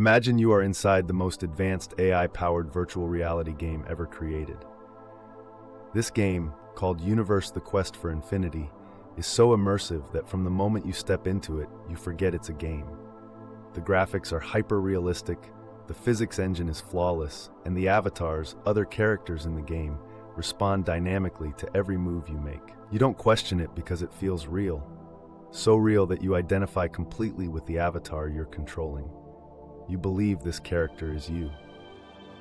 Imagine you are inside the most advanced AI-powered virtual reality game ever created. This game, called Universe: The Quest for Infinity, is so immersive that from the moment you step into it, you forget it's a game. The graphics are hyper-realistic, the physics engine is flawless, and the avatars, other characters in the game, respond dynamically to every move you make. You don't question it because it feels real. So real that you identify completely with the avatar you're controlling. You believe this character is you.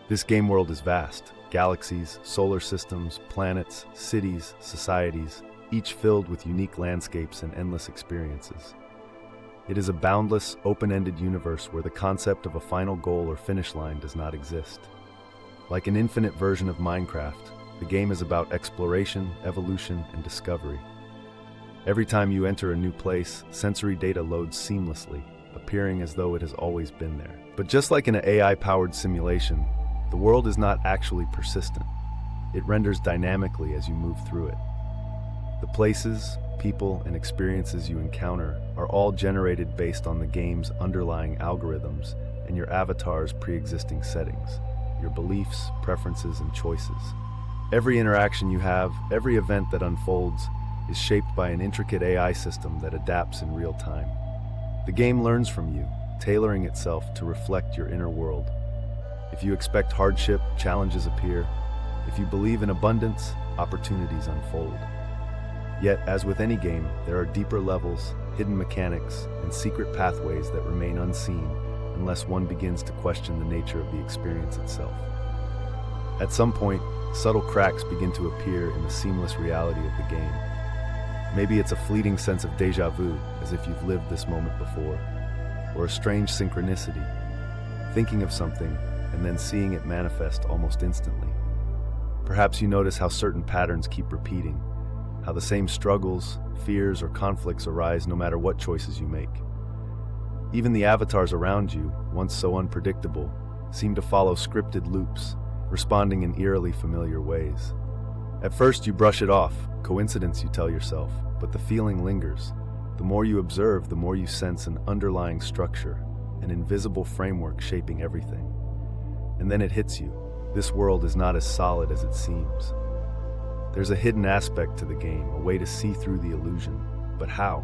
This game world is vast. Galaxies, solar systems, planets, cities, societies, each filled with unique landscapes and endless experiences. It is a boundless, open-ended universe where the concept of a final goal or finish line does not exist. Like an infinite version of Minecraft, the game is about exploration, evolution, and discovery. Every time you enter a new place, sensory data loads seamlessly, appearing as though it has always been there. But just like in an AI-powered simulation, the world is not actually persistent. It renders dynamically as you move through it. The places, people, and experiences you encounter are all generated based on the game's underlying algorithms and your avatar's pre-existing settings, your beliefs, preferences, and choices. Every interaction you have, every event that unfolds, is shaped by an intricate AI system that adapts in real time. The game learns from you, tailoring itself to reflect your inner world. If you expect hardship, challenges appear. If you believe in abundance, opportunities unfold. Yet, as with any game, there are deeper levels, hidden mechanics, and secret pathways that remain unseen unless one begins to question the nature of the experience itself. At some point, subtle cracks begin to appear in the seamless reality of the game. Maybe it's a fleeting sense of déjà vu, as if you've lived this moment before, or a strange synchronicity, thinking of something and then seeing it manifest almost instantly. Perhaps you notice how certain patterns keep repeating, how the same struggles, fears, or conflicts arise no matter what choices you make. Even the avatars around you, once so unpredictable, seem to follow scripted loops, responding in eerily familiar ways. At first you brush it off, coincidence you tell yourself, but the feeling lingers. The more you observe, the more you sense an underlying structure, an invisible framework shaping everything. And then it hits you. This world is not as solid as it seems. There's a hidden aspect to the game, a way to see through the illusion. But how?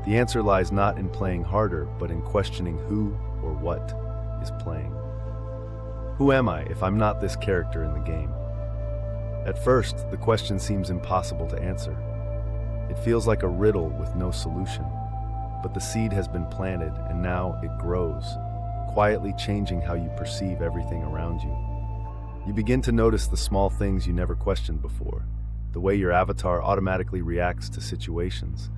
The answer lies not in playing harder, but in questioning who or what is playing. Who am I if I'm not this character in the game? At first, the question seems impossible to answer. It feels like a riddle with no solution. But the seed has been planted, and now it grows, quietly changing how you perceive everything around you. You begin to notice the small things you never questioned before, the way your avatar automatically reacts to situations,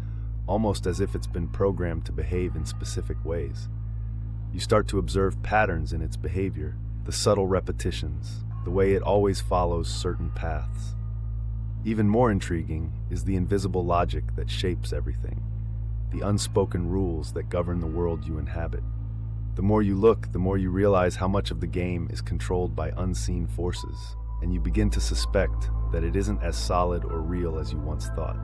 almost as if it's been programmed to behave in specific ways. You start to observe patterns in its behavior, the subtle repetitions, the way it always follows certain paths. Even more intriguing is the invisible logic that shapes everything, the unspoken rules that govern the world you inhabit. The more you look, the more you realize how much of the game is controlled by unseen forces, and you begin to suspect that it isn't as solid or real as you once thought.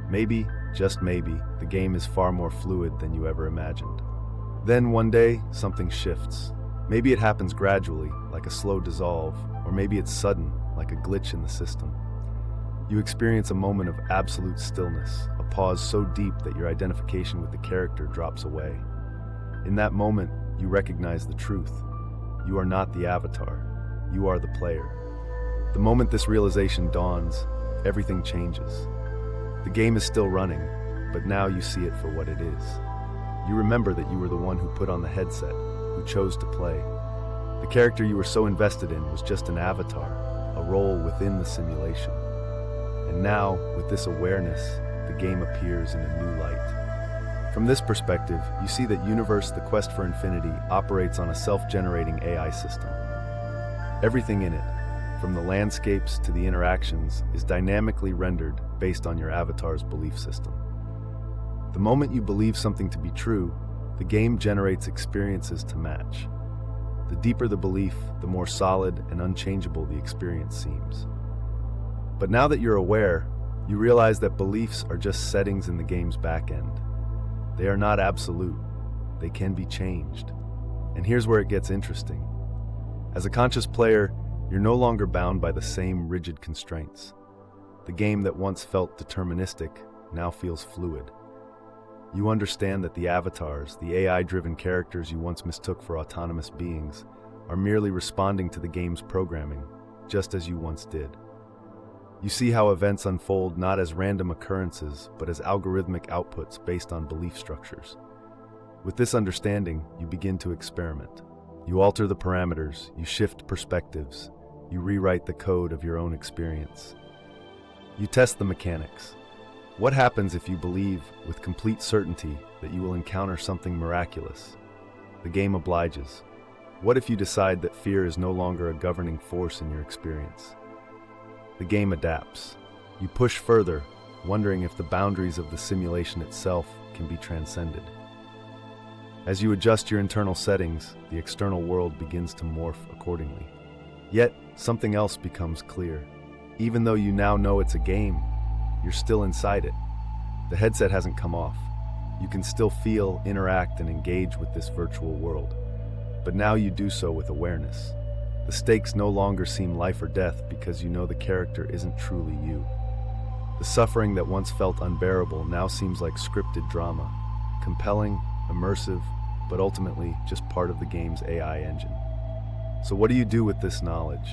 Maybe, just maybe, the game is far more fluid than you ever imagined. Then one day, something shifts. Maybe it happens gradually, like a slow dissolve, or maybe it's sudden, like a glitch in the system. You experience a moment of absolute stillness, a pause so deep that your identification with the character drops away. In that moment, you recognize the truth. You are not the avatar. You are the player. The moment this realization dawns, everything changes. The game is still running, but now you see it for what it is. You remember that you were the one who put on the headset, who chose to play. The character you were so invested in was just an avatar, a role within the simulation. And now, with this awareness, the game appears in a new light. From this perspective, you see that Universe: The Quest for Infinity operates on a self-generating AI system. Everything in it, from the landscapes to the interactions, is dynamically rendered based on your avatar's belief system. The moment you believe something to be true, the game generates experiences to match. The deeper the belief, the more solid and unchangeable the experience seems. But now that you're aware, you realize that beliefs are just settings in the game's back end. They are not absolute. They can be changed. And here's where it gets interesting. As a conscious player, you're no longer bound by the same rigid constraints. The game that once felt deterministic now feels fluid. You understand that the avatars, the AI-driven characters you once mistook for autonomous beings, are merely responding to the game's programming, just as you once did. You see how events unfold not as random occurrences, but as algorithmic outputs based on belief structures. With this understanding, you begin to experiment. You alter the parameters, you shift perspectives, you rewrite the code of your own experience. You test the mechanics. What happens if you believe, with complete certainty, that you will encounter something miraculous? The game obliges. What if you decide that fear is no longer a governing force in your experience? The game adapts. You push further, wondering if the boundaries of the simulation itself can be transcended. As you adjust your internal settings, the external world begins to morph accordingly. Yet, something else becomes clear. Even though you now know it's a game, you're still inside it. The headset hasn't come off. You can still feel, interact, and engage with this virtual world. But now you do so with awareness. The stakes no longer seem life or death because you know the character isn't truly you. The suffering that once felt unbearable now seems like scripted drama, compelling, immersive, but ultimately just part of the game's AI engine. So what do you do with this knowledge?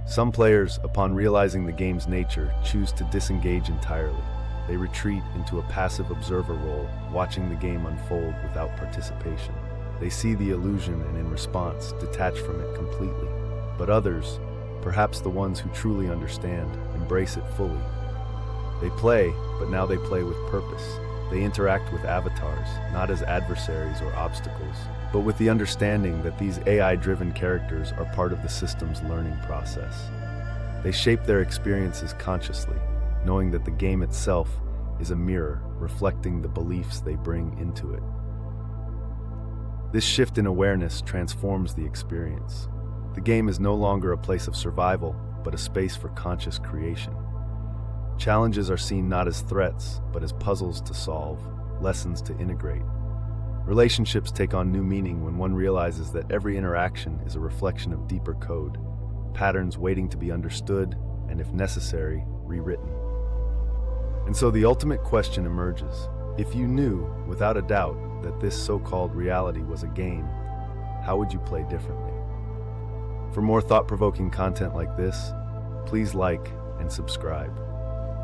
Some players, upon realizing the game's nature, choose to disengage entirely. They retreat into a passive observer role, watching the game unfold without participation. They see the illusion and, in response, detach from it completely. But others, perhaps the ones who truly understand, embrace it fully. They play, but now they play with purpose. They interact with avatars, not as adversaries or obstacles, but with the understanding that these AI-driven characters are part of the system's learning process. They shape their experiences consciously, knowing that the game itself is a mirror reflecting the beliefs they bring into it. This shift in awareness transforms the experience. The game is no longer a place of survival, but a space for conscious creation. Challenges are seen not as threats, but as puzzles to solve, lessons to integrate. Relationships take on new meaning when one realizes that every interaction is a reflection of deeper code, patterns waiting to be understood, and if necessary, rewritten. And so the ultimate question emerges. If you knew, without a doubt, that this so-called reality was a game, how would you play differently? For more thought-provoking content like this, please like and subscribe.